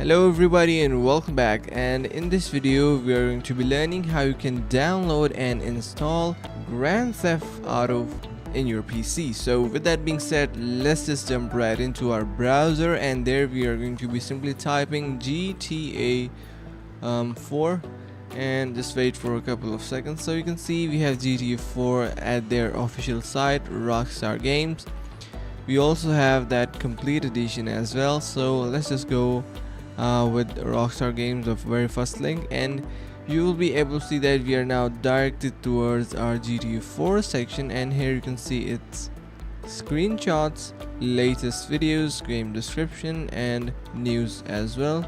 Hello everybody and welcome back, and in this video we are going to be learning how you can download and install Grand Theft Auto in your PC. So with that being said, let's just jump right into our browser, and there we are going to be simply typing GTA 4 and just wait for a couple of seconds. So you can see we have GTA 4 at their official site, Rockstar Games. We also have that complete edition as well, so let's just go with Rockstar Games, the very first link, and you will be able to see that we are now directed towards our GTA 4 section. And here you can see its screenshots, latest videos, game description, and news as well.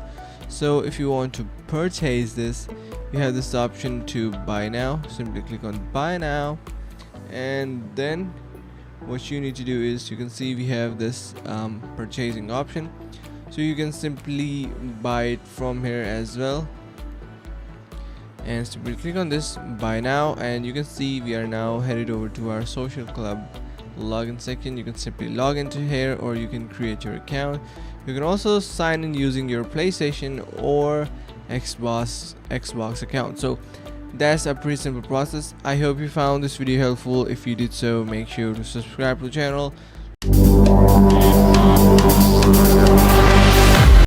So if you want to purchase this, you have this option to buy now. Simply click on buy now, and then what you need to do is, you can see we have this purchasing option, so you can simply buy it from here as well, and simply click on this buy now, and you can see we are now headed over to our social club login section. You can simply log into here, or you can create your account. You can also sign in using your PlayStation or Xbox account. So that's a pretty simple process. I hope you found this video helpful. If you did so, make sure to subscribe to the channel,